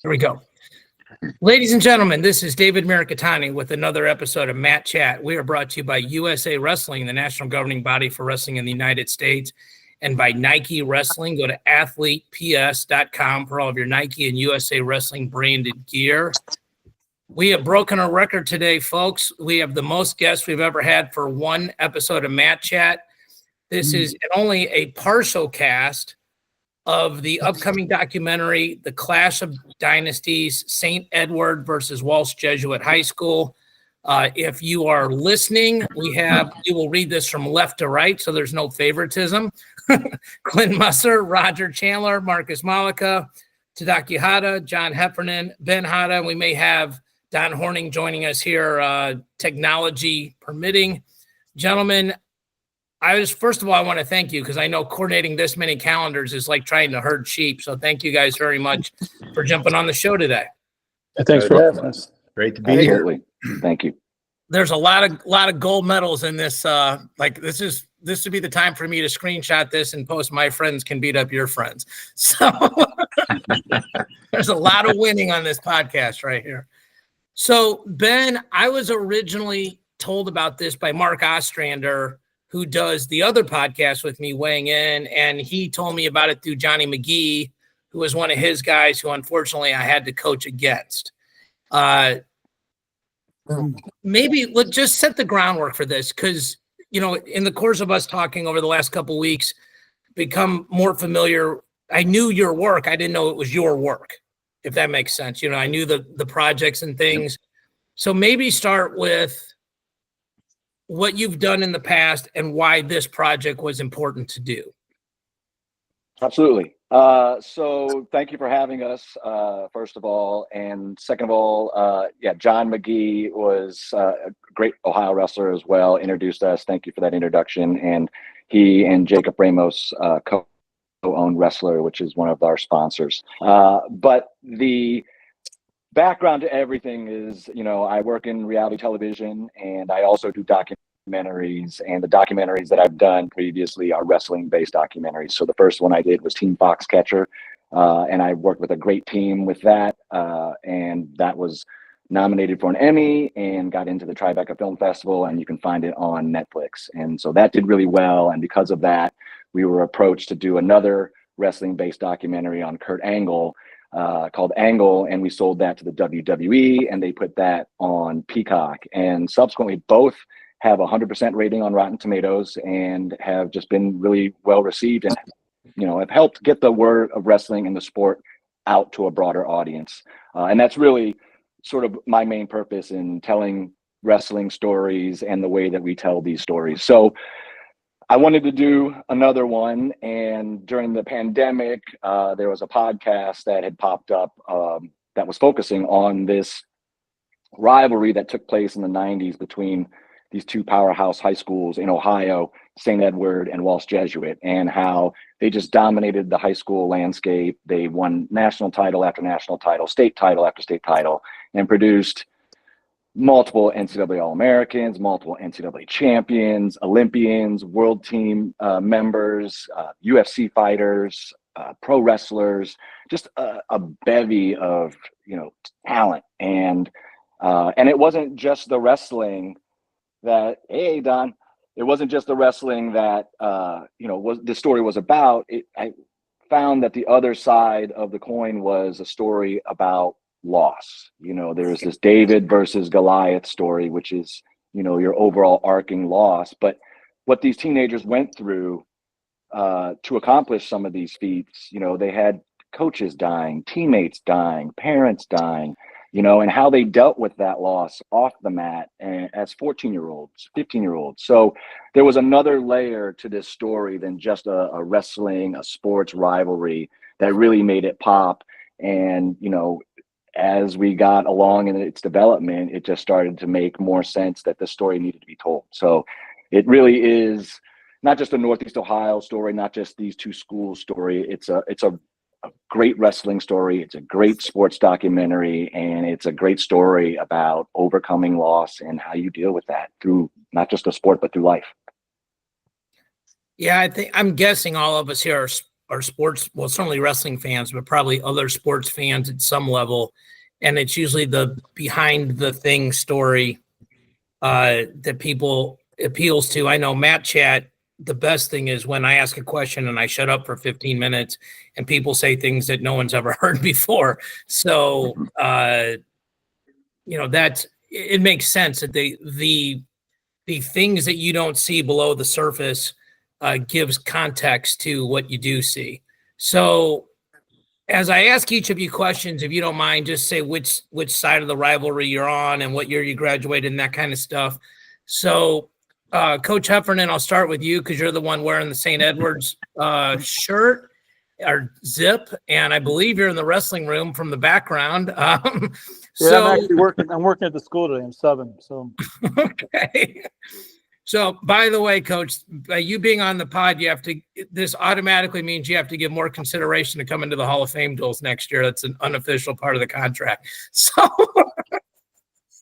Here we go. Ladies and gentlemen, this is David Mirikitani with another episode of Matt Chat. We are brought to you by USA Wrestling, the national governing body for wrestling in the United States, and by Nike Wrestling. Go to athleteps.com for all of your Nike and USA Wrestling branded gear. We have broken a record today, folks. We have the most guests we've ever had for one episode of Matt Chat. This is only a partial cast of the upcoming documentary, The Clash of Dynasties, St. Edward versus Walsh Jesuit High School. If you are listening, you will read this from left to right, so there's no favoritism. Clint Musser, Roger Chandler, Marcus Malika, Tadaaki Hatta, John Heffernan, Ben Hatta, and we may have Don Horning joining us here, technology permitting. Gentlemen, first of all, I want to thank you because I know coordinating this many calendars is like trying to herd sheep. So thank you guys very much for jumping on the show today. Thanks for having us. Great to be here. Thank you. There's a lot of gold medals in this. This would be the time for me to screenshot this and post my friends can beat up your friends. So there's a lot of winning on this podcast right here. So Ben, I was originally told about this by Mark Ostrander, who does the other podcast with me, weighing in, and he told me about it through Johnny McGee, who was one of his guys who unfortunately I had to coach against. Maybe let's just set the groundwork for this because, in the course of us talking over the last couple of weeks, become more familiar. I knew your work. I didn't know it was your work, if that makes sense. I knew the projects and things. So maybe start with what you've done in the past and why this project was important to do. Absolutely. So thank you for having us, first of all. And second of all, John McGee was a great Ohio wrestler as well, introduced us. Thank you for that introduction. And he and Jacob Ramos co-own Wrestler, which is one of our sponsors. But the background to everything is, I work in reality television and I also do documentaries, and the documentaries that I've done previously are wrestling-based documentaries. So the first one I did was Team Foxcatcher, and I worked with a great team with that, and that was nominated for an Emmy and got into the Tribeca Film Festival, and you can find it on Netflix. And so that did really well, and because of that, we were approached to do another wrestling-based documentary on Kurt Angle, called Angle, and we sold that to the WWE, and they put that on Peacock. And subsequently, both have 100% rating on Rotten Tomatoes and have just been really well received, and have helped get the word of wrestling and the sport out to a broader audience. And that's really sort of my main purpose in telling wrestling stories and the way that we tell these stories. So I wanted to do another one, and during the pandemic, there was a podcast that had popped up that was focusing on this rivalry that took place in the 90s between these two powerhouse high schools in Ohio, St. Edward and Walsh Jesuit, and how they just dominated the high school landscape. They won national title after national title, state title after state title, and produced multiple NCAA All-Americans, multiple NCAA champions, Olympians, world team members, UFC fighters, pro wrestlers, just a bevy of talent. And it wasn't just the wrestling that, hey Don, it wasn't just the wrestling that was the story was about. I found that the other side of the coin was a story about loss. There's this David versus Goliath story, which is your overall arcing loss. But what these teenagers went through to accomplish some of these feats, they had coaches dying, teammates dying, parents dying, and how they dealt with that loss off the mat and as 14-year-olds, 15-year-olds. So there was another layer to this story than just a wrestling, a sports rivalry that really made it pop. And, as we got along in its development, it just started to make more sense that the story needed to be told. So it really is not just a Northeast Ohio story, not just these two schools story. It's a great wrestling story. It's a great sports documentary, and it's a great story about overcoming loss and how you deal with that through not just a sport, but through life. Yeah, I'm guessing all of us here are sports, well, certainly wrestling fans, but probably other sports fans at some level. And it's usually the behind the thing story that people appeals to. I know Matt Chat, the best thing is when I ask a question and I shut up for 15 minutes and people say things that no one's ever heard before. So, it makes sense that the things that you don't see below the surface gives context to what you do see. So as I ask each of you questions, if you don't mind, just say which side of the rivalry you're on and what year you graduated and that kind of stuff. So Coach Heffernan, I'll start with you because you're the one wearing the St. Edward's shirt or zip, and I believe you're in the wrestling room from the background. I'm actually working. I'm working at the school today. I'm subbing. So okay. So, by the way, Coach, by you being on the pod, this automatically means you have to give more consideration to come into the Hall of Fame duels next year. That's an unofficial part of the contract. So, you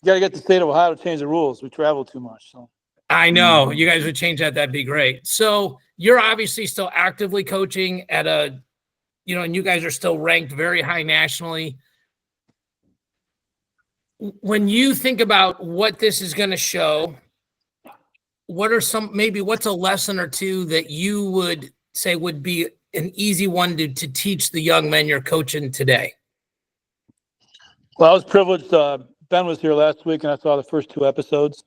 got to get the state of Ohio to change the rules. We travel too much. So, I know you guys would change that. That'd be great. So, you're obviously still actively coaching at and you guys are still ranked very high nationally. When you think about what this is going to show, what's a lesson or two that you would say would be an easy one to teach the young men you're coaching today? Well, I was privileged. Ben was here last week and I saw the first 2 episodes.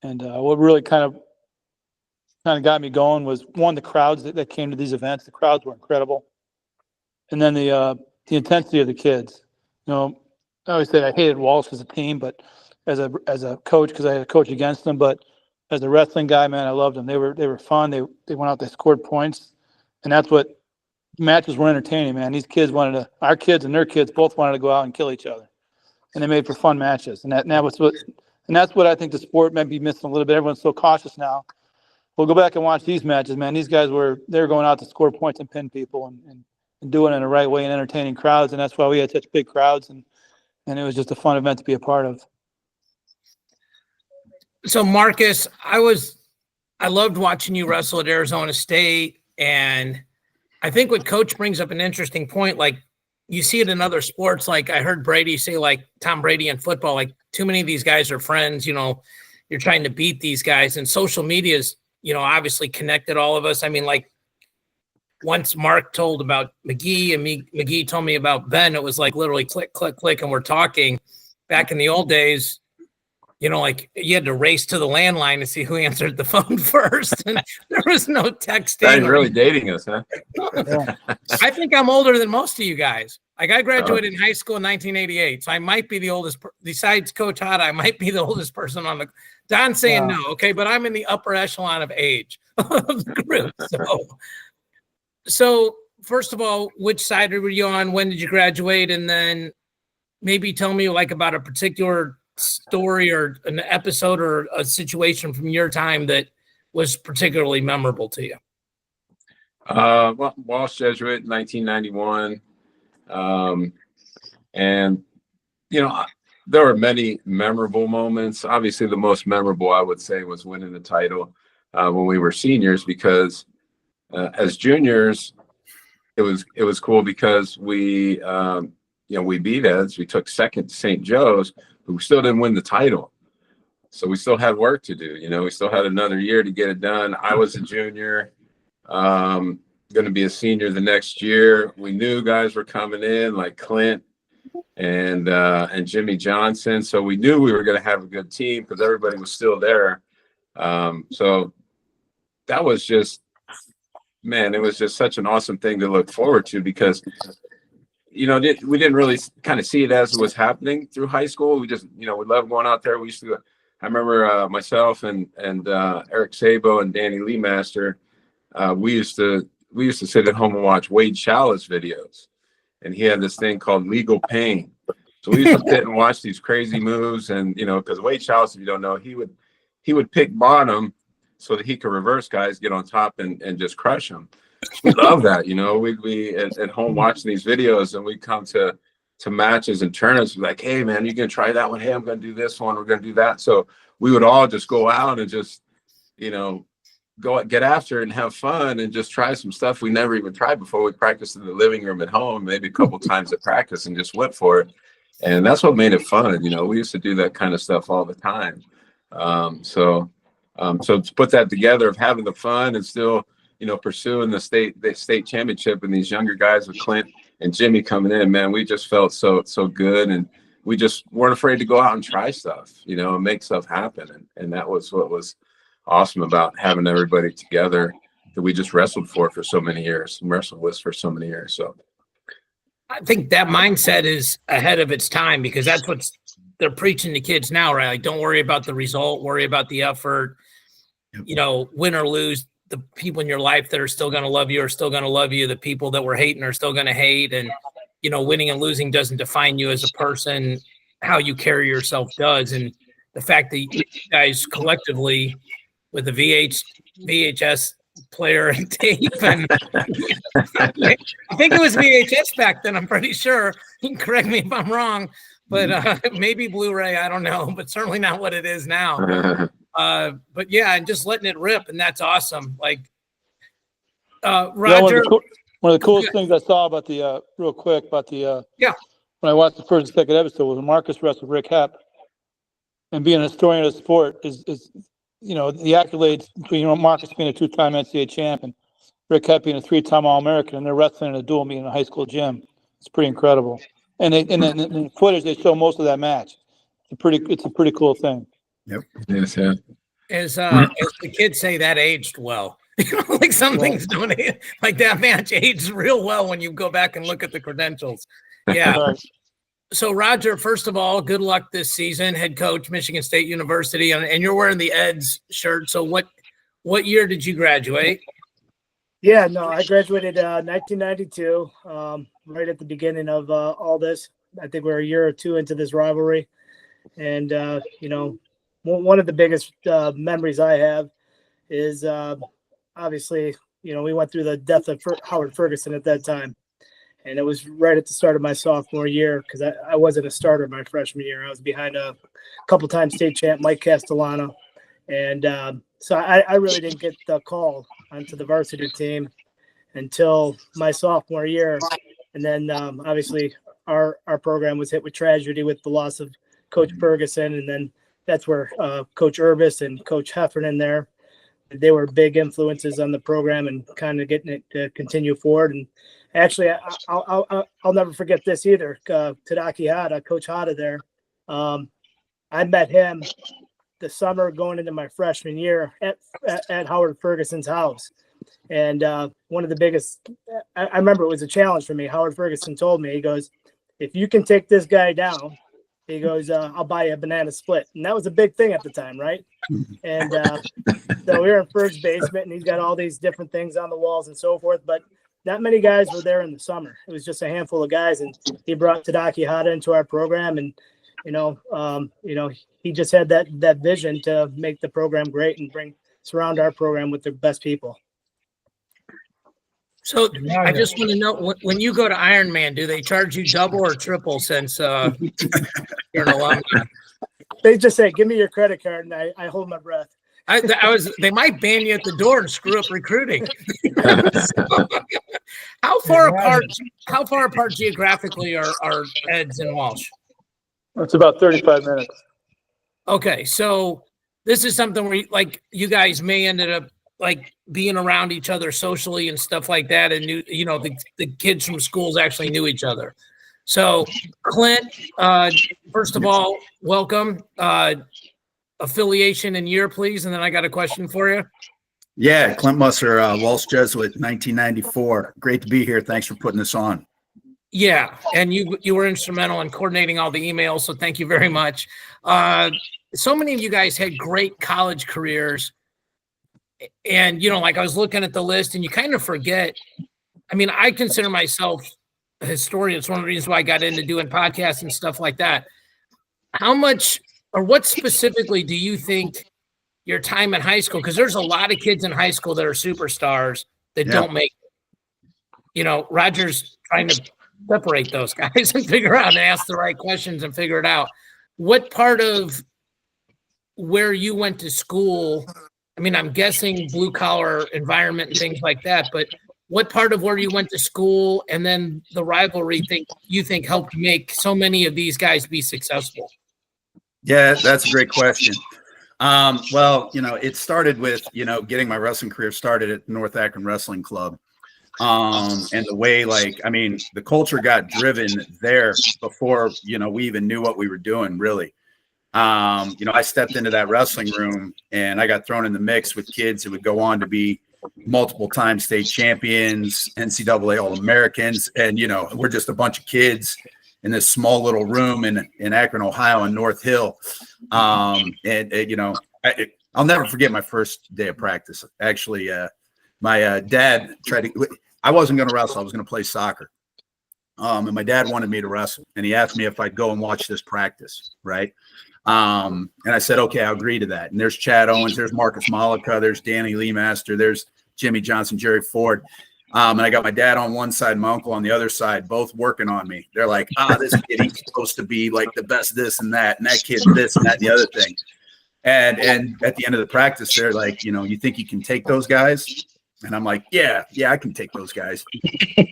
And what really kind of got me going was, one, the crowds that came to these events. The crowds were incredible. And then the intensity of the kids. I always said I hated Walsh as a team, but as a coach, because I had to coach against them, but as a wrestling guy, man, I loved them. They were fun. They went out, they scored points, and that's what matches were entertaining, man. These kids our kids and their kids both wanted to go out and kill each other, and they made for fun matches. And that's what I think the sport might be missing a little bit. Everyone's so cautious now. We'll go back and watch these matches, man. These guys they were going out to score points and pin people and doing it in the right way and entertaining crowds, and that's why we had such big crowds, and it was just a fun event to be a part of. So Marcus, I loved watching you wrestle at Arizona State, and I think what Coach brings up an interesting point. Like you see it in other sports. Like I heard Brady say, like Tom Brady in football, like too many of these guys are friends. You're trying to beat these guys, and social media's obviously connected all of us. I mean, like once Mark told about McGee and McGee told me about Ben, it was like literally click, click, click, and we're talking. Back in the old days, like you had to race to the landline to see who answered the phone first. And there was no texting. Guy's really dating us, huh? I think I'm older than most of you guys. Like I graduated in high school in 1988. So I might be the oldest, besides Coach Hatta, I might be the oldest person on the, Don's saying no. Okay. But I'm in the upper echelon of age of the group. So first of all, which side were you on? When did you graduate? And then maybe tell me like about a particular story or an episode or a situation from your time that was particularly memorable to you. Well, Walsh Jesuit, 1991. And, there were many memorable moments. Obviously, the most memorable, I would say, was winning the title when we were seniors, because as juniors, it was cool because we beat Eds. We took second to St. Joe's, but we still didn't win the title. So we still had work to do. We still had another year to get it done. I was a junior, going to be a senior the next year. We knew guys were coming in like Clint and Jimmy Johnson. So we knew we were going to have a good team because everybody was still there. So that was just, man, it was just such an awesome thing to look forward to because we didn't really kind of see it as it was happening through high school. We just, we loved going out there. We used to, I remember myself and Eric Sabo and Danny Lee Master, we used to sit at home and watch Wade Chalice videos, and he had this thing called Legal Pain. So we used to sit and watch these crazy moves, and because Wade Chalice, if you don't know, he would pick bottom so that he could reverse guys, get on top, and just crush them. We love that, we'd be at home watching these videos, and we'd come to matches and tournaments, like, hey man, you gonna try that one? Hey, I'm gonna do this one, we're gonna do that. So we would all just go out and just, go get after it and have fun and just try some stuff we never even tried before. We practiced in the living room at home, maybe a couple times at practice, and just went for it. And that's what made it fun. We used to do that kind of stuff all the time. So to put that together of having the fun and still, pursuing the state championship, and these younger guys with Clint and Jimmy coming in, man, we just felt so good. And we just weren't afraid to go out and try stuff, and make stuff happen. And that was what was awesome about having everybody together that we just wrestled for so many years and wrestled with for so many years. So I think that mindset is ahead of its time, because that's what they're preaching to kids now, right? Like, don't worry about the result, worry about the effort. Win or lose, the people in your life that are still going to love you are still going to love you. The people that were hating are still going to hate. And, winning and losing doesn't define you as a person. How you carry yourself does. And the fact that you guys collectively, with the VHS player and tape, and I think it was VHS back then, I'm pretty sure. You can correct me if I'm wrong, but maybe Blu-ray, I don't know, but certainly not what it is now. But yeah, and just letting it rip, and that's awesome. Like, Roger. One of the coolest things I saw about the real quick about the when I watched the first and second episode was when Marcus wrestled Rick Hepp, and being a historian of the sport is the accolades between Marcus being a 2-time NCAA champ and Rick Hepp being a 3-time All-American, and they're wrestling in a dual meet in a high school gym. It's pretty incredible. And in the footage they show most of that match. It's a pretty cool thing. Yep. Yes, yeah. As the kids say, that aged well. Like some things don't age. Like that match aged real well when you go back and look at the credentials. Yeah. So Roger, first of all, good luck this season. Head coach, Michigan State University, and you're wearing the Eds shirt. So what year did you graduate? Yeah, no, I graduated 1992, right at the beginning of all this. I think we're a year or two into this rivalry, and one of the biggest memories I have is obviously, we went through the death of Howard Ferguson at that time. And it was right at the start of my sophomore year, because I wasn't a starter my freshman year. I was behind a couple-time state champ, Mike Castellano. And so I really didn't get the call onto the varsity team until my sophomore year. And then obviously our program was hit with tragedy with the loss of Coach Ferguson. And then that's where Coach Urbis and Coach Heffernan there, they were big influences on the program and kind of getting it to continue forward. And actually, I'll never forget this either. Tadaaki Hatta, Coach Hatta there. I met him the summer going into my freshman year at Howard Ferguson's house. And one of the biggest, I remember it was a challenge for me. Howard Ferguson told me, he goes, if you can take this guy down, he goes, I'll buy you a banana split. And that was a big thing at the time, right? And so we were in Ferg's basement, and he's got all these different things on the walls and so forth. But not many guys were there in the summer. It was just a handful of guys, and he brought Tadaaki Hatta into our program, and he just had that vision to make the program great and surround our program with the best people. So I just want to know, when you go to Ironman, do they charge you double or triple since you're an alumni? They just say, "Give me your credit card," and I hold my breath. They might ban you at the door and screw up recruiting. So, how far apart geographically are Eds and Walsh? It's about 35 minutes. Okay, so this is something where you guys may ended up like being around each other socially and stuff like that, and the kids from schools actually knew each other. So Clint, first of all, welcome. Affiliation and year, please, and then I got a question for you. Yeah, Clint Musser, Walsh Jesuit, 1994. Great to be here. Thanks for putting this on. Yeah, and you were instrumental in coordinating all the emails, so thank you very much. So many of you guys had great college careers, and I was looking at the list, and you kind of forget. I mean, I consider myself a historian. It's one of the reasons why I got into doing podcasts and stuff like that. How much, or what specifically do you think your time in high school, because there's a lot of kids in high school that are superstars that don't make it. Roger's trying to separate those guys and figure out and ask the right questions and figure it out. What part of where you went to school I mean, I'm guessing blue collar environment and things like that, but what part of where you went to school and then the rivalry you think helped make so many of these guys be successful? Yeah, that's a great question. Well, it started with, getting my wrestling career started at North Akron Wrestling Club. And the way, the culture got driven there before, we even knew what we were doing, really. I stepped into that wrestling room and I got thrown in the mix with kids who would go on to be multiple time state champions, NCAA All-Americans. And, we're just a bunch of kids in this small little room in Akron, Ohio, on North Hill. I'll never forget my first day of practice. Actually, my dad I wasn't going to wrestle. I was going to play soccer. And my dad wanted me to wrestle. And he asked me if I'd go and watch this practice, right? And I said, okay, I'll agree to that. And there's Chad Owens, there's Marcus Malika, there's Danny Lee Master, there's Jimmy Johnson, Jerry Ford. And I got my dad on one side, my uncle on the other side, both working on me. They're like, this kid, he's supposed to be like the best this and that kid this and that and the other thing. And at the end of the practice, they're like, you think you can take those guys? And I'm like, yeah, I can take those guys.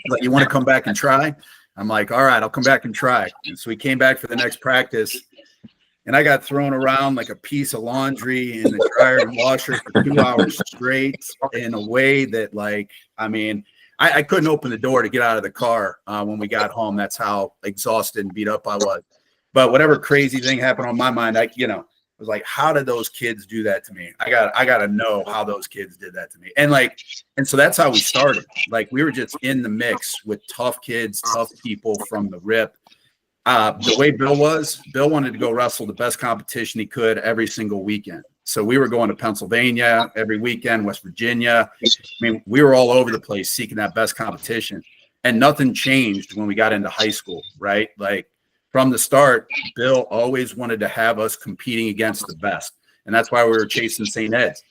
Like, you want to come back and try? I'm like, all right, I'll come back and try. And so we came back for the next practice. And I got thrown around like a piece of laundry in the dryer and washer for 2 hours straight in a way that, I couldn't open the door to get out of the car when we got home. That's how exhausted and beat up I was. But whatever crazy thing happened on my mind, I was like, how did those kids do that to me? I got to know how those kids did that to me. And so that's how we started. Like, we were just in the mix with tough kids, tough people from the rip. The way Bill wanted to go wrestle the best competition he could every single weekend. So we were going to Pennsylvania every weekend, West Virginia. We were all over the place seeking that best competition, and nothing changed when we got into high school, right? Like, from the start, Bill always wanted to have us competing against the best. And that's why we were chasing St. Ed's.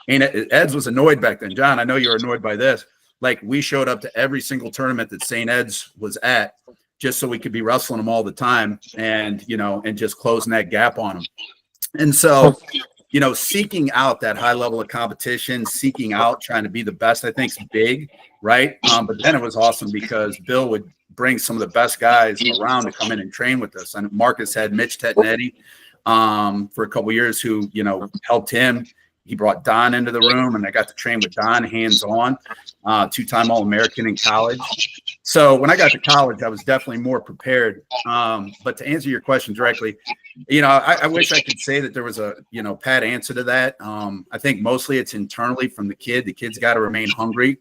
Ed's was annoyed back then. John, I know you were annoyed by this. Like, we showed up to every single tournament that St. Ed's was at just so we could be wrestling them all the time and just closing that gap on them. And so, seeking out that high level of competition, seeking out trying to be the best, I think is big, right? But then it was awesome because Bill would bring some of the best guys around to come in and train with us. And Marcus had Mitch Tetnetti for a couple of years who, helped him. He brought Don into the room, and I got to train with Don hands-on, two-time All-American in college. So when I got to college, I was definitely more prepared. But to answer your question directly, I wish I could say that there was a, pat answer to that. I think mostly it's internally from the kid. The kid's got to remain hungry.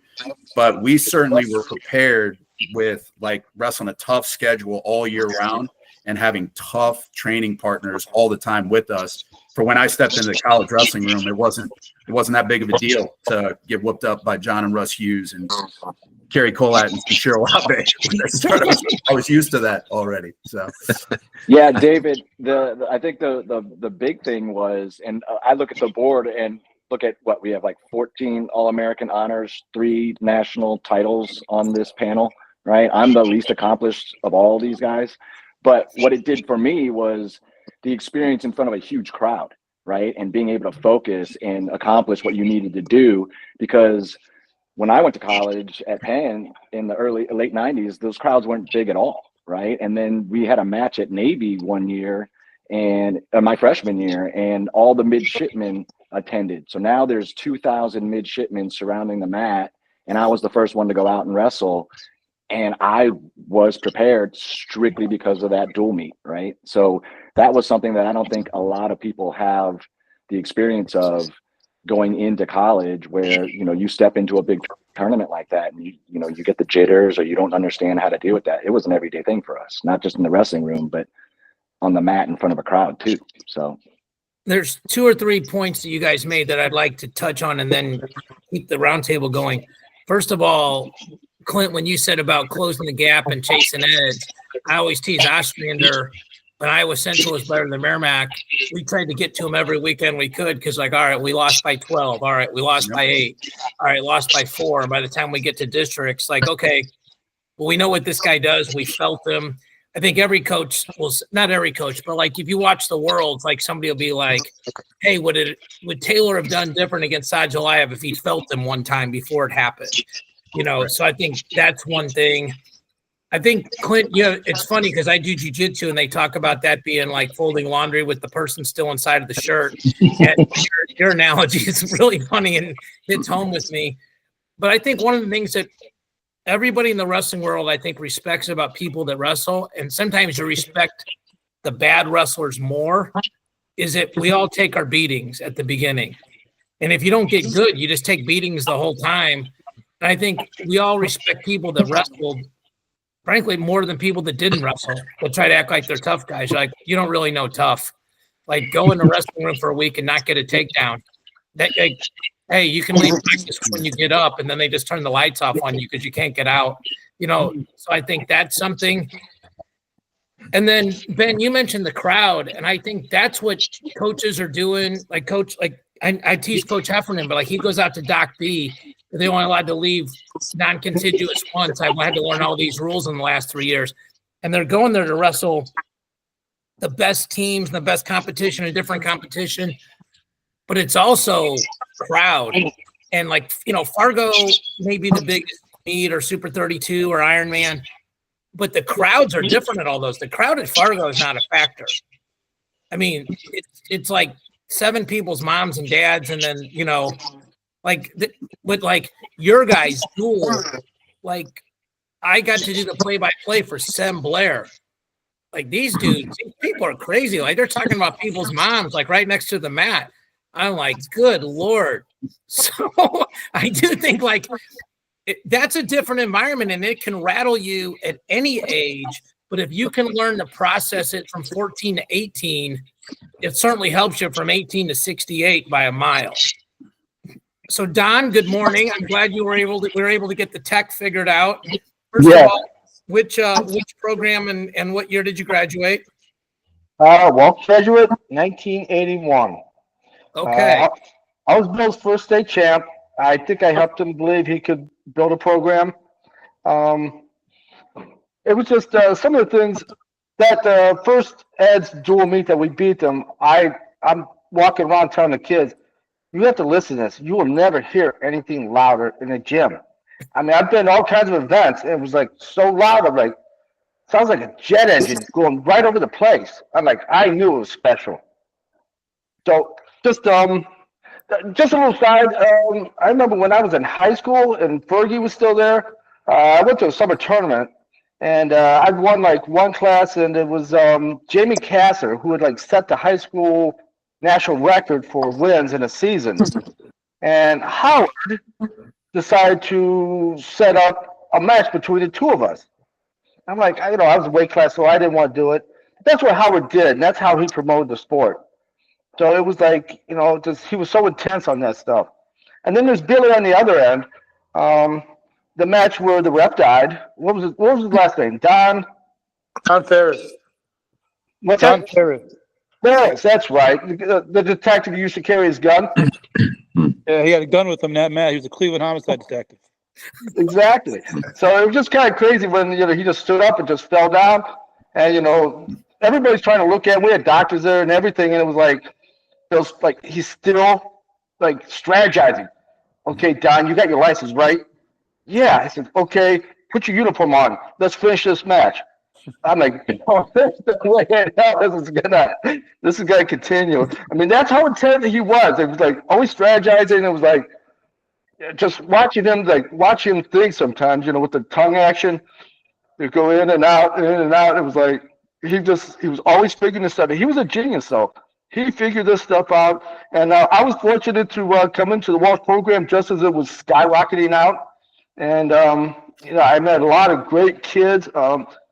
But we certainly were prepared with, wrestling a tough schedule all year round and having tough training partners all the time with us. For when I stepped into the college wrestling room, it wasn't that big of a deal to get whooped up by John and Russ Hughes and Kerry Colat and Cheryl Abe. When they started, I was used to that already. So, yeah, David, I think the big thing was, and I look at the board and look at what we have, 14 All-American honors, 3 national titles on this panel, right? I'm the least accomplished of all these guys. But what it did for me was the experience in front of a huge crowd, right? And being able to focus and accomplish what you needed to do. Because when I went to college at Penn in the late 90s, those crowds weren't big at all, right? And then we had a match at Navy one year, and my freshman year, and all the midshipmen attended. So now there's 2,000 midshipmen surrounding the mat, and I was the first one to go out and wrestle. And I was prepared strictly because of that dual meet, right? So that was something that I don't think a lot of people have the experience of going into college, where, you step into a big tournament like that and you get the jitters, or you don't understand how to deal with that. It was an everyday thing for us, not just in the wrestling room, but on the mat in front of a crowd too. So there's 2 or 3 points that you guys made that I'd like to touch on and then keep the roundtable going. First of all, Clint, when you said about closing the gap and chasing Ed's, I always tease Ostrander. When Iowa Central was better than Merrimack, we tried to get to them every weekend we could, because all right, we lost by 12. All right, we lost by 8. All right, lost by 4. And by the time we get to districts, okay, well, we know what this guy does. We felt him. I think every coach not every coach, but like if you watch the Worlds, like somebody will be like, hey, would Taylor have done different against Sajalayev if he felt him one time before it happened? You know, so I think that's one thing. I think, Clint, it's funny because I do jiu-jitsu and they talk about that being like folding laundry with the person still inside of the shirt. And your analogy is really funny and hits home with me. But I think one of the things that everybody in the wrestling world, I think, respects about people that wrestle, and sometimes you respect the bad wrestlers more, is that we all take our beatings at the beginning. And if you don't get good, you just take beatings the whole time. And I think we all respect people that wrestled, frankly, more than people that didn't wrestle. They'll try to act like they're tough guys. You're like, you don't really know tough. Like, go in the wrestling room for a week and not get a takedown. Hey, you can leave practice when you get up, and then they just turn the lights off on you because you can't get out. You know, so I think that's something. And then, Ben, you mentioned the crowd, and I think that's what coaches are doing. Like, I teach Coach Heffernan, but like he goes out to Doc B. They only allowed to leave non-contiguous once. I had to learn all these rules in the last 3 years. And they're going there to wrestle the best teams and the best competition, a different competition. But it's also crowd. And like, you know, Fargo may be the biggest meet or Super 32 or Ironman, but the crowds are different at all those. The crowd at Fargo is not a factor. I mean, it's like 7 people's moms and dads, and then, you know, with like your guys' duel, like I got to do the play-by-play for Sem Blair. Like these dudes, people are crazy. Like they're talking about people's moms, like right next to the mat. I'm like, good Lord. So I do think like that's a different environment, and it can rattle you at any age. But if you can learn to process it from 14 to 18, it certainly helps you from 18 to 68 by a mile. So Don, good morning. I'm glad we were able to get the tech figured out. First of all, which program and what year did you graduate? Walsh Jesuit, 1981. Okay. I was Bill's first state champ. I think I helped him believe he could build a program. It was just some of the things that first Ed's dual meet that we beat them. I'm walking around telling the kids, you have to listen to this. You will never hear anything louder in a gym. I mean, I've been to all kinds of events, and it was like so loud. I'm like, sounds like a jet engine going right over the place. I'm like, I knew it was special. So just a little side. I remember when I was in high school and Fergie was still there. I went to a summer tournament, and I won like one class, and it was Jamie Kasser who had like set the high school national record for wins in a season. And Howard decided to set up a match between the two of us. I'm like, I was a weight class, so I didn't want to do it. That's what Howard did, and that's how he promoted the sport. So it was like, he was so intense on that stuff. And then there's Billy on the other end. The match where the ref died. What was his last name? Don Ferris. What's Don that? Ferris. Ferris, that's right. The detective who used to carry his gun. Yeah, he had a gun with him that match. He was a Cleveland homicide detective. Exactly. So it was just kind of crazy when he just stood up and just fell down, and everybody's trying to look at him. We had doctors there and everything, and it was like he's still like strategizing. Okay, Don, you got your license, right? Yeah. I said, okay, put your uniform on. Let's finish this match. I'm like, oh, this is gonna continue. I mean, that's how intense he was. It was like always strategizing. It was like just watching him think sometimes, with the tongue action. They go in and out, in and out. It was like he was always figuring this stuff. He was a genius, though. He figured this stuff out. And I was fortunate to come into the Walsh program just as it was skyrocketing out. And I met a lot of great kids.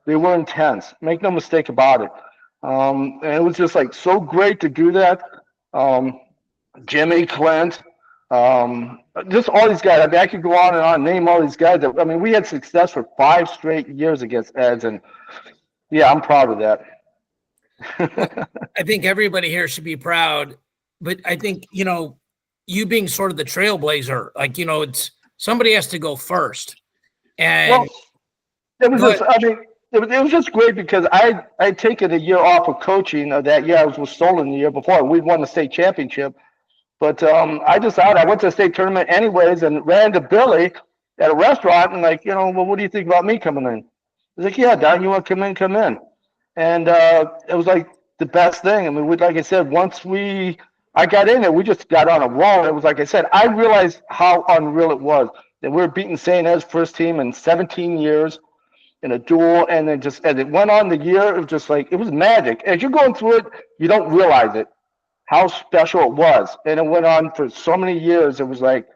They were intense. Make no mistake about it. And it was just like so great to do that. Jimmy, Clint, just all these guys. I mean, I could go on and on, name all these guys. We had success for 5 straight years against Eds, and yeah, I'm proud of that. I think everybody here should be proud, but I think, you being sort of the trailblazer, like, it's somebody has to go first. And well, it was just, it was just great because I'd taken a year off of coaching. That year I was with Stolen the year before. We won the state championship. But I decided I went to the state tournament anyways and ran into Billy at a restaurant and like, well, what do you think about me coming in? He's like, yeah, Don, you want to come in, come in. And it was like the best thing. I mean, like I said, once I got in there, we just got on a roll. It was like I said, I realized how unreal it was that we were beating St. Ed's first team in 17 years in a duel. And then just as it went on the year, it was just like, it was magic. As you're going through it, you don't realize it, how special it was. And it went on for so many years. It was like,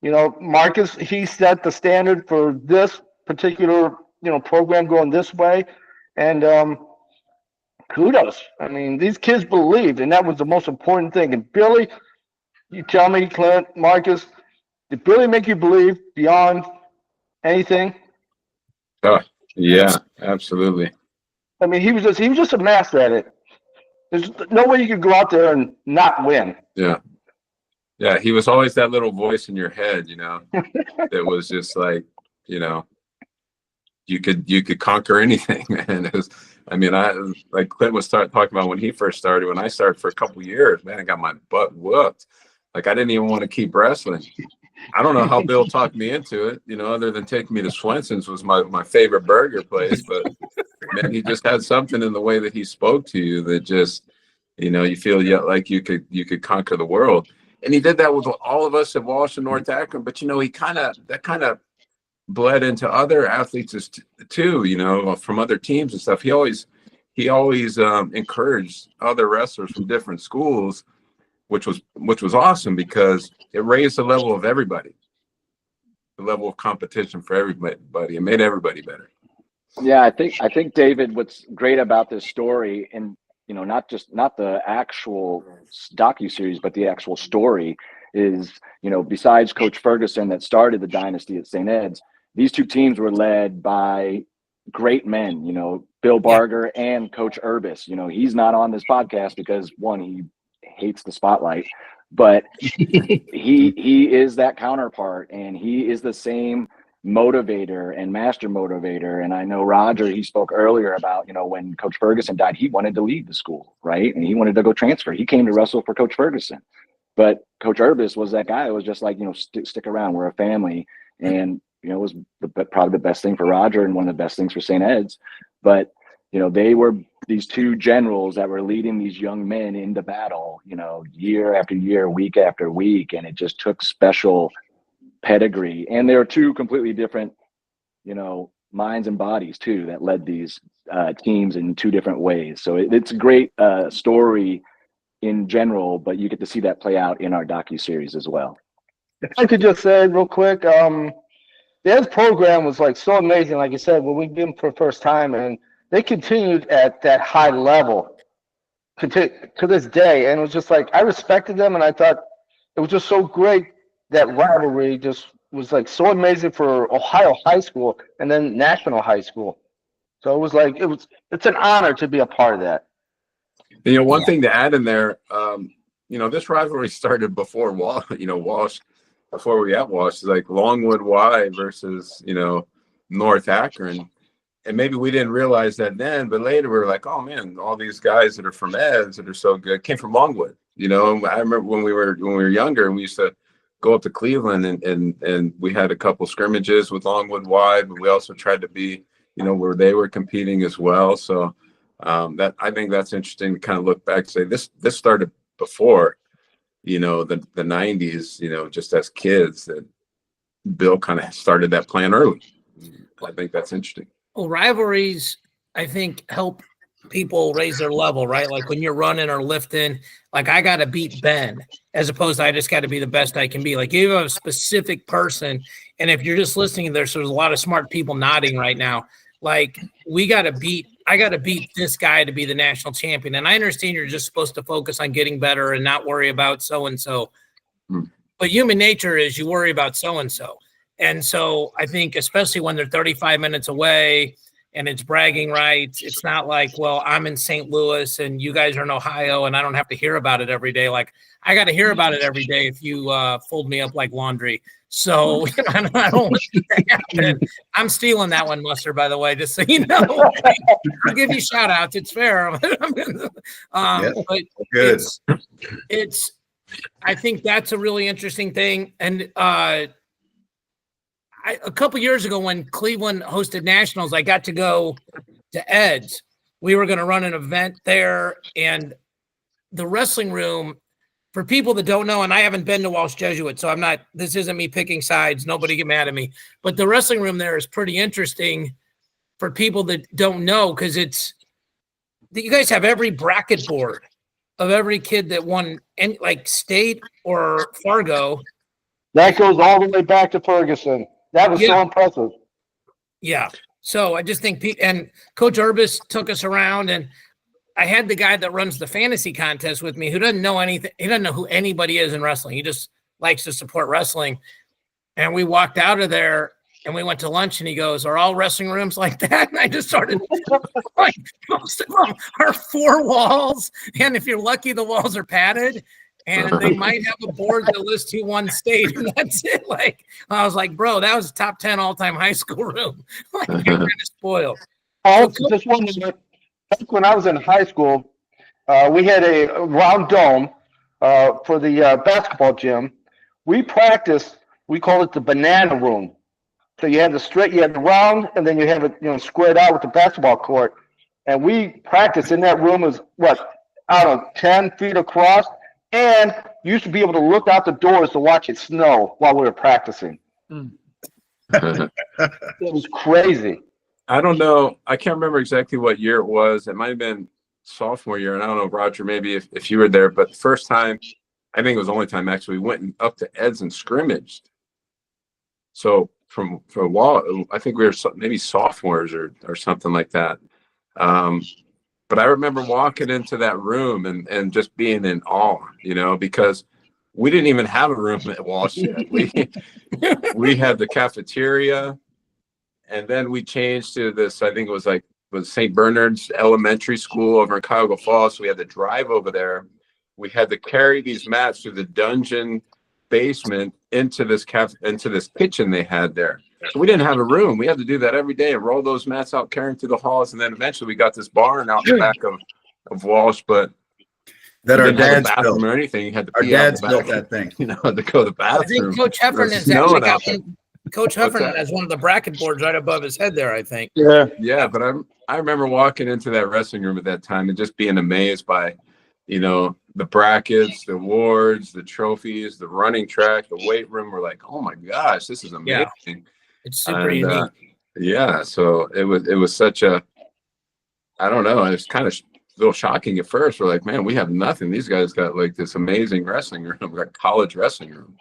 Marcus, he set the standard for this particular, program going this way. And kudos. I mean, these kids believed, and that was the most important thing. And Billy, you tell me, Clint, Marcus, did Billy make you believe beyond anything? Oh, yeah, absolutely. I mean, he was just a master at it. There's no way you could go out there and not win. Yeah. Yeah, he was always that little voice in your head, that was just like, you could conquer anything, man. It was, like Clint was talking about when he first started. When I started for a couple of years, man, I got my butt whooped. Like I didn't even want to keep wrestling. I don't know how Bill talked me into it, other than taking me to Swenson's was my favorite burger place. But man, he just had something in the way that he spoke to you that just, you feel like you could conquer the world. And he did that with all of us at Walsh and North Akron. But he kind of bled into other athletes too, from other teams and stuff. He always encouraged other wrestlers from different schools, which was awesome because it raised the level of everybody, the level of competition for everybody. It made everybody better. Yeah, I think David, what's great about this story, and not the actual docuseries, but the actual story is, besides Coach Ferguson that started the dynasty at St. Ed's, these two teams were led by great men, Bill Barger and Coach Urbis. He's not on this podcast because one, he hates the spotlight, but he is that counterpart, and he is the same motivator and master motivator. And I know Roger, he spoke earlier about, when Coach Ferguson died, he wanted to leave the school, right? And he wanted to go transfer. He came to wrestle for Coach Ferguson. But Coach Urbis was that guy that was just like, stick around. We're a family. And, it was probably the best thing for Roger and one of the best things for St. Ed's. But, they were these two generals that were leading these young men into battle, year after year, week after week. And it just took special pedigree. And there are two completely different, minds and bodies too, that led these teams in two different ways. So it's a great story in general, but you get to see that play out in our docuseries as well. If I could just say real quick, their program was like so amazing. Like you said, when we did them for the first time, and they continued at that high level to this day. And it was just like, I respected them, and I thought it was just so great. That rivalry just was like so amazing for Ohio high school and then national high school. So it was like, it's an honor to be a part of that. One thing to add in there, this rivalry started before Walsh, before we at Walsh, like Longwood Y versus, North Akron. And maybe we didn't realize that then, but later we were like, oh man, all these guys that are from Eds that are so good came from Longwood. I remember when we were younger and we used to go up to Cleveland and we had a couple scrimmages with Longwood Y, but we also tried to be, where they were competing as well. So that I think that's interesting to kind of look back and say this started before, the 90s, just as kids that Bill kind of started that plan early. I think that's interesting. Well, rivalries, I think, help people raise their level, right? Like when you're running or lifting, like I got to beat Ben as opposed to I just got to be the best I can be. Like you have a specific person. And if you're just listening, there's a lot of smart people nodding right now. Like I got to beat this guy to be the national champion. And I understand you're just supposed to focus on getting better and not worry about so-and-so. But human nature is you worry about so-and-so. And so I think especially when they're 35 minutes away and it's bragging rights, it's not like, well, I'm in St. Louis and you guys are in Ohio and I don't have to hear about it every day. Like I got to hear about it every day if you fold me up like laundry. So I don't want that to happen. I'm stealing that one, Musser, by the way, just so you know. I'll give you shout outs. It's fair. But Good. it's I think that's a really interesting thing. And a couple years ago when Cleveland hosted nationals, I got to go to Ed's. We were going to run an event there, and the wrestling room, for people that don't know, and I haven't been to Walsh Jesuit, so this isn't me picking sides. Nobody get mad at me. But the wrestling room there is pretty interesting for people that don't know, because you guys have every bracket board of every kid that won like state or Fargo. That goes all the way back to Ferguson. That was so impressive. Yeah. So I just think, and Coach Urbis took us around, and I had the guy that runs the fantasy contest with me who doesn't know anything. He doesn't know who anybody is in wrestling. He just likes to support wrestling. And we walked out of there and we went to lunch, and he goes, "Are all wrestling rooms like that?" And I just started, like, most of them are 4 walls. And if you're lucky, the walls are padded. And they might have a board that lists who won state, and that's it. Like, I was like, bro, that was a top 10 all-time high school room. Like, you're kind of spoiled. Just wondering, back when I was in high school, we had a round dome for the basketball gym. We practiced. We called it the banana room. So you had the round, and then you have it, squared out with the basketball court. And we practiced in that room. It was 10 feet across. And you used to be able to look out the doors to watch it snow while we were practicing. It was crazy. I don't know. I can't remember exactly what year it was. It might have been sophomore year. And I don't know, Roger, maybe if you were there. But the first time, I think it was the only time actually, we went up to Ed's and scrimmaged. So for a while, I think we were maybe sophomores or something like that. But I remember walking into that room and just being in awe, because we didn't even have a room at Walsh yet. We had the cafeteria, and then we changed to this, I think it was St. Bernard's Elementary School over in Cuyahoga Falls. So we had to drive over there. We had to carry these mats through the dungeon basement into this kitchen they had there. So we didn't have a room. We had to do that every day and roll those mats out, carrying through the halls. And then eventually we got this barn out the back of Walsh, but that our dads built built or anything. You had to our pee out dads the back, built that thing. to go to the bathroom. I think Coach Heffernan Coach Heffernan has one of the bracket boards right above his head there, I think. Yeah, but I remember walking into that wrestling room at that time and just being amazed by, the brackets, the awards, the trophies, the running track, the weight room. We're like, oh my gosh, this is amazing. Yeah. It's super unique. Yeah, so it was such a, I don't know, it's kind of a little shocking at first. We're like, man, we have nothing. These guys got like this amazing wrestling room. We got college wrestling room.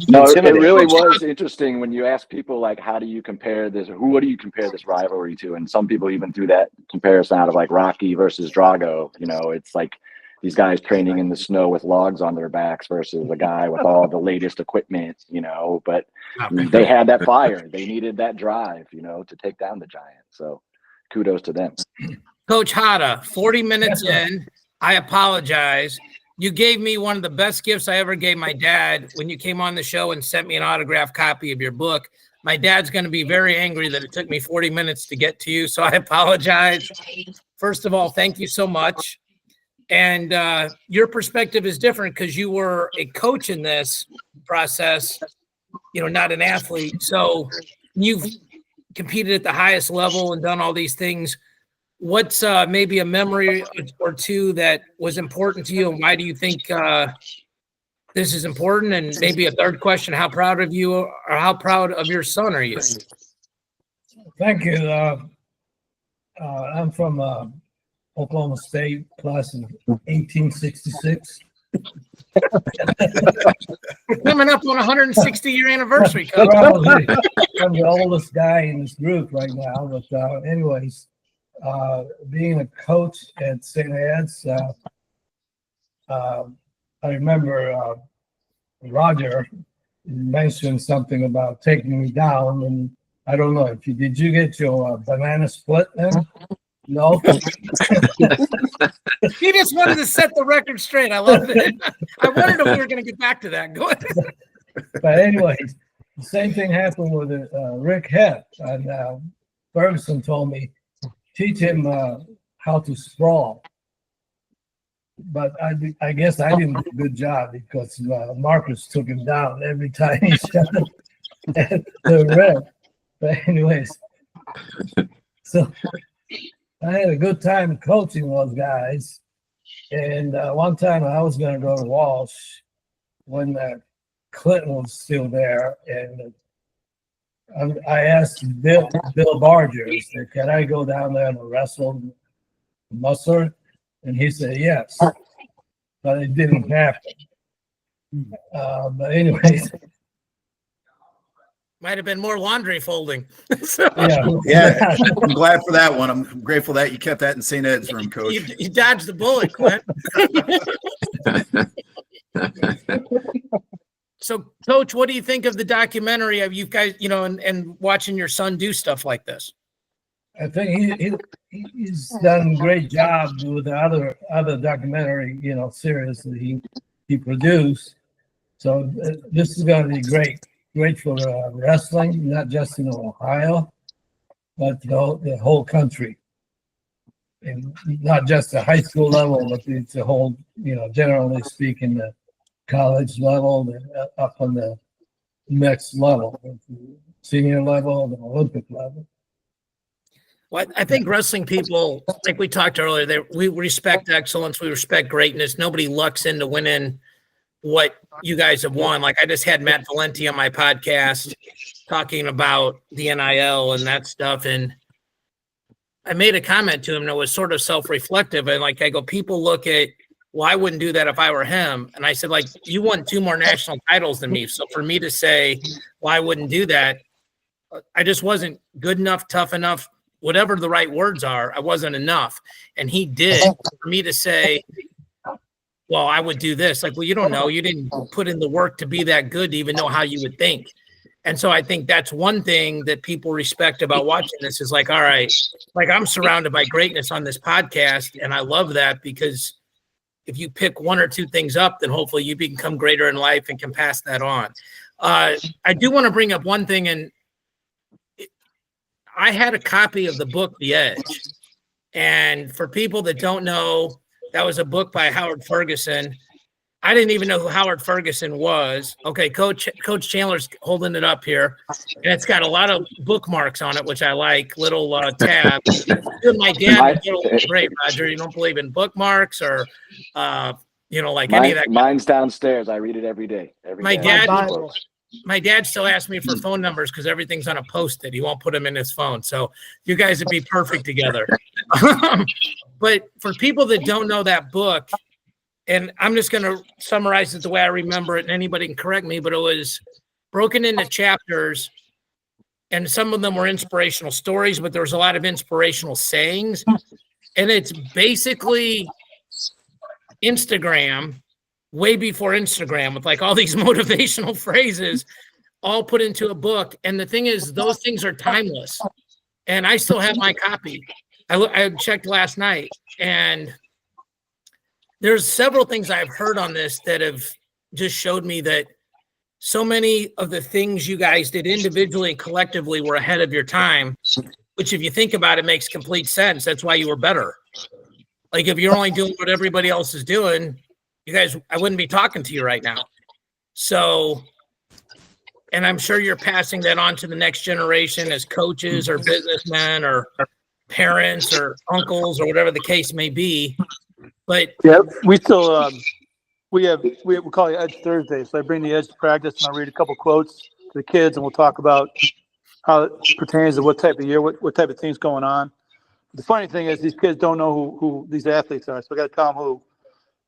No, it really was interesting when you ask people, like, how do you compare this? What do you compare this rivalry to? And some people even threw that comparison out of like Rocky versus Drago. It's like these guys training in the snow with logs on their backs versus a guy with all the latest equipment, but they had that fire. They needed that drive, to take down the giant. So kudos to them. Coach Hatta, 40 minutes in, I apologize. You gave me one of the best gifts I ever gave my dad when you came on the show and sent me an autographed copy of your book. My dad's going to be very angry that it took me 40 minutes to get to you, so I apologize. First of all, thank you so much. And your perspective is different because you were a coach in this process, not an athlete. So you've competed at the highest level and done all these things. What's maybe a memory or two that was important to you, and why do you think this is important? And maybe a third question, how proud of you or how proud of your son are you? Thank you. I'm from Oklahoma State, class of 1866. Coming up on 160-year anniversary, Coach. Probably, I'm the oldest guy in this group right now. But anyways, being a coach at St. Ed's, I remember Roger mentioned something about taking me down, and I don't know if did you get your banana split then? No. He just wanted to set the record straight. I love it. I wondered if we were going to get back to that. Go ahead. But anyways, the same thing happened with Rick Hepp. And Ferguson told me, teach him how to sprawl. But I guess I didn't do a good job because Marcus took him down every time he shot at the ref. But anyways, so I had a good time coaching those guys. And one time I was going to go to Walsh when Clinton was still there. And I asked Bill Barger, I said, can I go down there and wrestle Musser? And he said, yes. But it didn't happen. But anyways. Might have been more laundry folding. Yeah. I'm glad for that one. I'm grateful that you kept that in St. Ed's room, Coach. You dodged the bullet, Clint. So, Coach, what do you think of the documentary of you guys, and watching your son do stuff like this? I think he's done a great job with the other documentary, series that he produced. So this is going to be great for wrestling, not just in Ohio, but the whole country, and not just the high school level, but it's a whole, generally speaking, the college level, up on the next level, senior level, the Olympic level. Well, I think wrestling people, like we talked earlier, we respect excellence, we respect greatness. Nobody lucks into winning what you guys have won. Like I just had Matt Valenti on my podcast talking about the NIL and that stuff, and I made a comment to him that was sort of self-reflective. And I go, people look at, well, I wouldn't do that if I were him. And I said, you won 2 more national titles than me. So for me to say, well, I wouldn't do that, I just wasn't good enough, tough enough, whatever the right words are, I wasn't enough. And he did. For me to say, well, I would do this. Well, you don't know. You didn't put in the work to be that good to even know how you would think. And so I think that's one thing that people respect about watching this is all right, I'm surrounded by greatness on this podcast. And I love that because if you pick 1 or 2 things up, then hopefully you become greater in life and can pass that on. I do want to bring up one thing, and I had a copy of the book, The Edge. And for people that don't know, that was a book by Howard Ferguson. I didn't even know who Howard Ferguson was. Okay, Coach Chandler's holding it up here. And it's got a lot of bookmarks on it, which I like, little tabs. My dad, great, Roger. You don't believe in bookmarks or, any of that. Mine's downstairs. I read it every day. My dad still asks me for phone numbers because everything's on a Post-it. He won't put them in his phone. So you guys would be perfect together. But for people that don't know that book, and I'm just going to summarize it the way I remember it, and anybody can correct me, but it was broken into chapters, and some of them were inspirational stories, but there was a lot of inspirational sayings. And it's basically Instagram way before Instagram with all these motivational phrases all put into a book. And the thing is, those things are timeless. And I still have my copy. I checked last night, and there's several things I've heard on this that have just showed me that so many of the things you guys did individually and collectively were ahead of your time, which if you think about it, makes complete sense. That's why you were better. If you're only doing what everybody else is doing, you guys, I wouldn't be talking to you right now. So, and I'm sure you're passing that on to the next generation as coaches or businessmen or parents or uncles or whatever the case may be. But yeah, we still we call it Edge Thursday. So I bring the Edge to practice and I read a couple quotes to the kids, and we'll talk about how it pertains to what type of year, what type of things going on. The funny thing is these kids don't know who these athletes are, so I got to tell them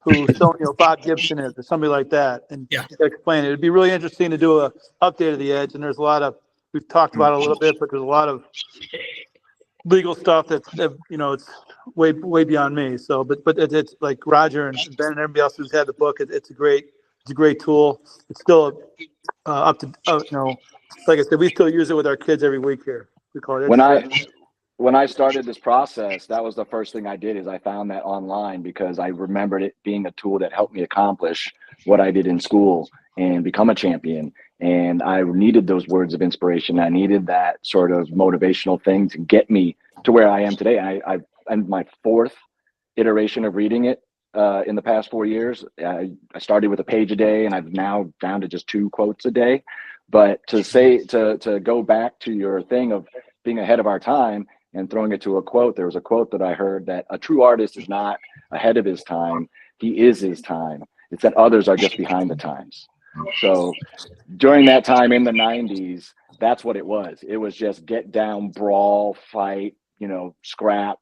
who Bob Gibson is or somebody like that, and explain it. It'd be really interesting to do a update of the Edge, and there's a lot of, we've talked about it a little bit, but there's a lot of legal stuff that's it's way beyond me. So, but it's like Roger and Ben and everybody else who's had the book. It's a great tool. It's still up to like I said, we still use it with our kids every week here. We call it. When I started this process, that was the first thing I did is I found that online because I remembered it being a tool that helped me accomplish what I did in school. and become a champion. And I needed those words of inspiration. I needed that sort of motivational thing to get me to where I am today. I'm my fourth iteration of reading it in the past 4 years. I started with a page a day, and I've now down to just 2 quotes a day. But to go back to your thing of being ahead of our time and throwing it to a quote, there was a quote that I heard that a true artist is not ahead of his time. He is his time. It's that others are just behind the times. So during that time in the 90s, that's what it was. It was just get down, brawl, fight, scrap,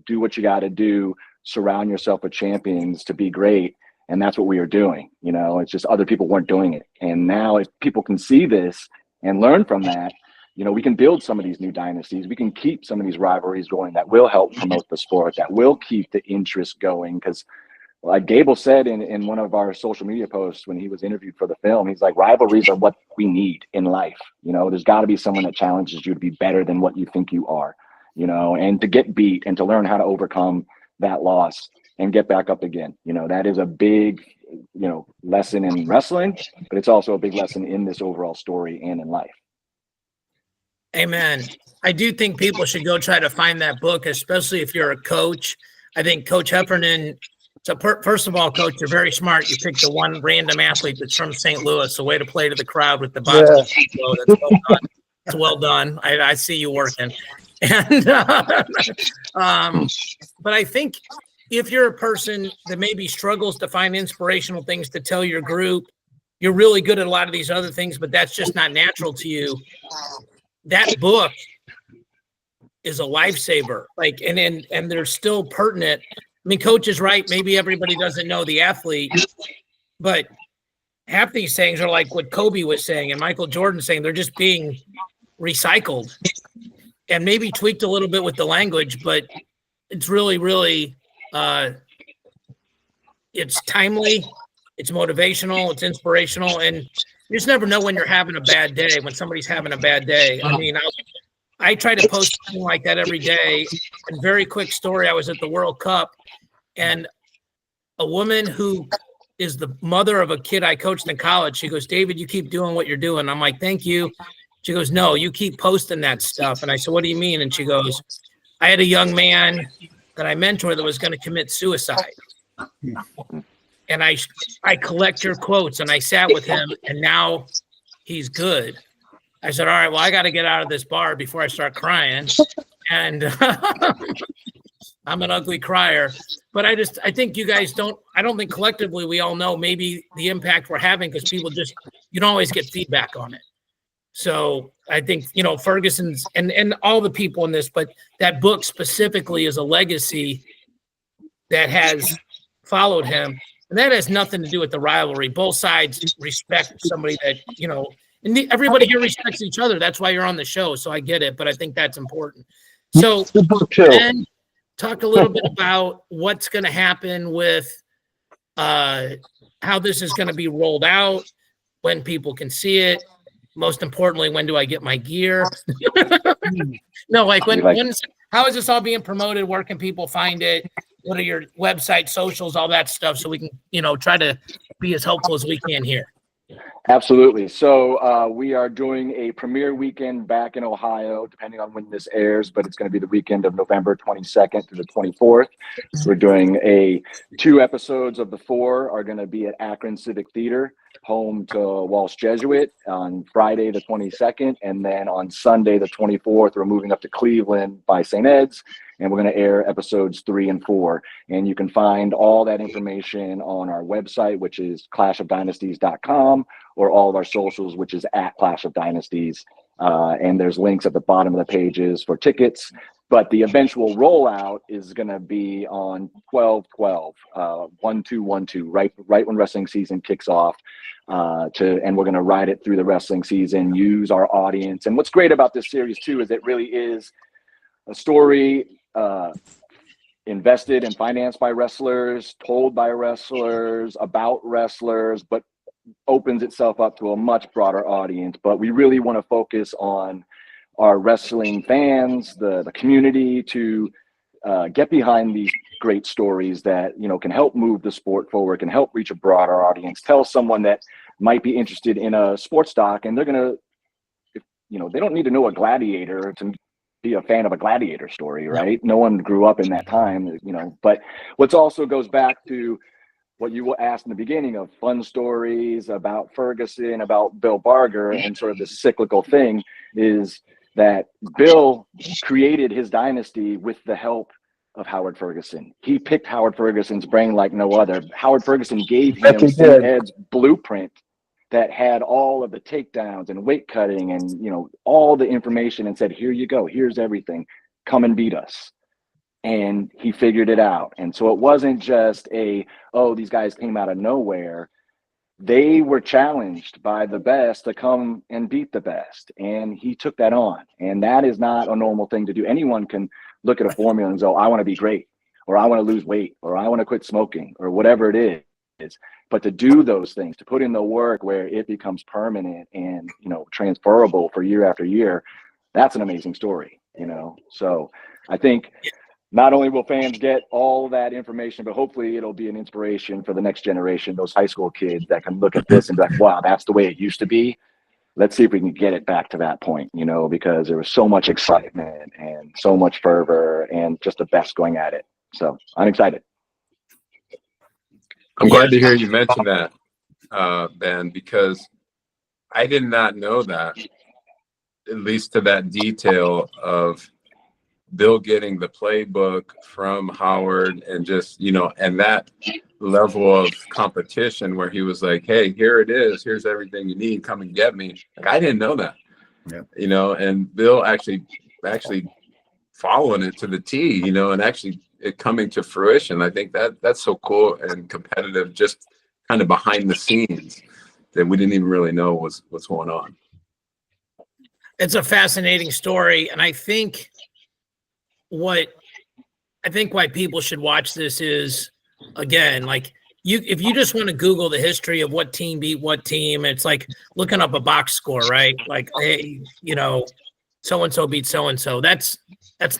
do what you got to do, surround yourself with champions to be great. And that's what we were doing. It's just other people weren't doing it. And now if people can see this and learn from that, we can build some of these new dynasties. We can keep some of these rivalries going that will help promote the sport, that will keep the interest going. Because like Gable said in one of our social media posts when he was interviewed for the film, he's like, rivalries are what we need in life. There's got to be someone that challenges you to be better than what you think you are, and to get beat and to learn how to overcome that loss and get back up again. That is a big, lesson in wrestling, but it's also a big lesson in this overall story and in life. Amen. I do think people should go try to find that book, especially if you're a coach. I think Coach Heffernan, first of all, Coach, you're very smart. You picked the one random athlete that's from St. Louis, a way to play to the crowd with the body. Yeah. That's well done. It's well done. I see you working. And but I think if you're a person that maybe struggles to find inspirational things to tell your group, you're really good at a lot of these other things, but that's just not natural to you. That book is a lifesaver. And they're still pertinent. I mean, Coach is right. Maybe everybody doesn't know the athlete, but half these sayings are like what Kobe was saying and Michael Jordan saying. They're just being recycled and maybe tweaked a little bit with the language, but it's really, really, it's timely, it's motivational, it's inspirational, and you just never know when you're having a bad day, when somebody's having a bad day. I mean, I try to post something like that every day. And very quick story, I was at the World Cup, and a woman who is the mother of a kid I coached in college, she goes, David, you keep doing what you're doing. I'm like, thank you. She goes, no, you keep posting that stuff. And I said, what do you mean? And she goes, I had a young man that I mentored that was going to commit suicide. And I collect your quotes, and I sat with him, and now he's good. I said, all right, well, I got to get out of this bar before I start crying. And I'm an ugly crier. But I think you guys I don't think collectively we all know maybe the impact we're having, because people you don't always get feedback on it. So I think, Ferguson's and all the people in this, but that book specifically is a legacy that has followed him. And that has nothing to do with the rivalry. Both sides respect somebody that, and everybody here respects each other. That's why you're on the show. So I get it, but I think that's important. So Ben, talk a little bit about what's going to happen with how this is going to be rolled out, when people can see it. Most importantly, when do I get my gear? No, how is this all being promoted? Where can people find it? What are your website, socials, all that stuff, so we can, try to be as helpful as we can here. Absolutely. So we are doing a premiere weekend back in Ohio, depending on when this airs, but it's going to be the weekend of November 22nd through the 24th. We're doing 2 episodes of the 4 are going to be at Akron Civic Theater, home to Walsh Jesuit, on Friday the 22nd. And then on Sunday the 24th, we're moving up to Cleveland by St. Ed's, and we're going to air episodes 3 and 4. And you can find all that information on our website, which is clashofdynasties.com, or all of our socials, which is at Clash of Dynasties. And there's links at the bottom of the pages for tickets. But the eventual rollout is going to be on 12/12, 1/2/1/2, right when wrestling season kicks off. And we're going to ride it through the wrestling season, use our audience. And what's great about this series too is it really is a story invested and financed by wrestlers, told by wrestlers, about wrestlers, but opens itself up to a much broader audience. But we really want to focus on our wrestling fans, the community, to get behind these great stories that, can help move the sport forward, can help reach a broader audience, tell someone that might be interested in a sports doc, and they're gonna, they don't need to know a gladiator to be a fan of a gladiator story, right? No one grew up in that time, But what's also goes back to what you asked in the beginning of fun stories about Ferguson, about Bill Barger, and sort of the cyclical thing is that Bill created his dynasty with the help of Howard Ferguson. He picked Howard Ferguson's brain like no other. Howard Ferguson gave him St. Ed's blueprint that had all of the takedowns and weight cutting and, all the information, and said, here you go, here's everything, come and beat us. And he figured it out. And so it wasn't just these guys came out of nowhere. They were challenged by the best to come and beat the best. And he took that on. And that is not a normal thing to do. Anyone can look at a formula and go, I want to be great, or I want to lose weight, or I want to quit smoking, or whatever it is. But to do those things, to put in the work where it becomes permanent and, transferable for year after year, that's an amazing story, So I think not only will fans get all that information, but hopefully it'll be an inspiration for the next generation, those high school kids that can look at this and be like, wow, that's the way it used to be. Let's see if we can get it back to that point, because there was so much excitement and so much fervor and just the best going at it. So I'm excited. I'm glad to hear you mention that, Ben, because I did not know that, at least to that detail of Bill getting the playbook from Howard and just, and that level of competition where he was like, hey, here it is. Here's everything you need. Come and get me. Like, I didn't know that, and Bill actually following it to the T, and actually it coming to fruition. I think that's so cool and competitive, just kind of behind the scenes that we didn't even really know what's going on. It's a fascinating story. And I think why people should watch this is, again, like if you just want to Google the history of what team beat what team, it's like looking up a box score, right? Like, hey, so-and-so beat so-and-so. That's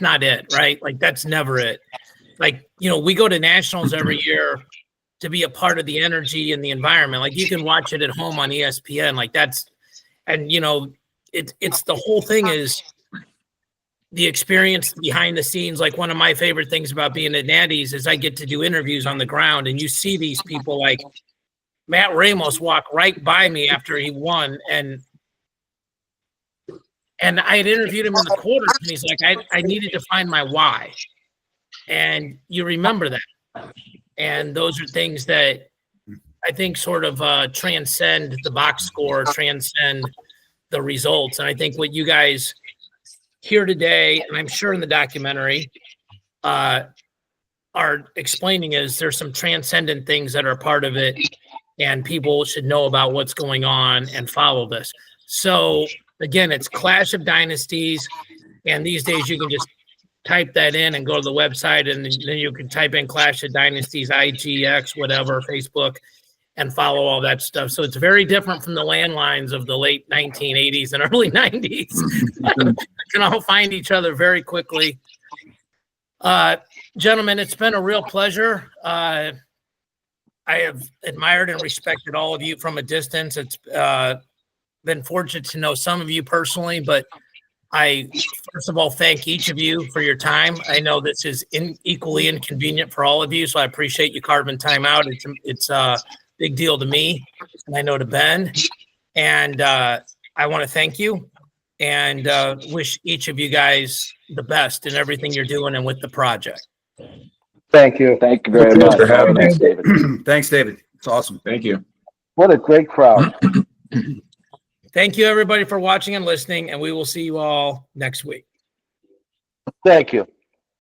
not it, right? Like, that's never it. Like, we go to nationals every year to be a part of the energy and the environment. Like, you can watch it at home on ESPN. Like, it's the whole thing is the experience behind the scenes. Like, one of my favorite things about being at Natty's is I get to do interviews on the ground, and you see these people like Matt Ramos walk right by me after he won. And I had interviewed him in the quarters, and he's like, I needed to find my why. And you remember that. And those are things that I think sort of transcend the box score, transcend the results. And I think what you guys here today, and I'm sure in the documentary, are explaining is there's some transcendent things that are part of it, and people should know about what's going on and follow this. So again, it's Clash of Dynasties, and these days you can just type that in and go to the website, and then you can type in Clash of Dynasties, IGX, whatever, Facebook, and follow all that stuff. So it's very different from the landlines of the late 1980s and early 90s. You can all find each other very quickly. Gentlemen, it's been a real pleasure. I have admired and respected all of you from a distance. It's been fortunate to know some of you personally, but I, first of all, thank each of you for your time. I know this is equally inconvenient for all of you, so I appreciate you carving time out. It's a big deal to me, and I know to Ben. And I want to thank you and wish each of you guys the best in everything you're doing and with the project. Thank you. Thank you very much for having us, David. Thanks, David. It's awesome. Thank you. What a great crowd. Thank you, everybody, for watching and listening, and we will see you all next week. Thank you.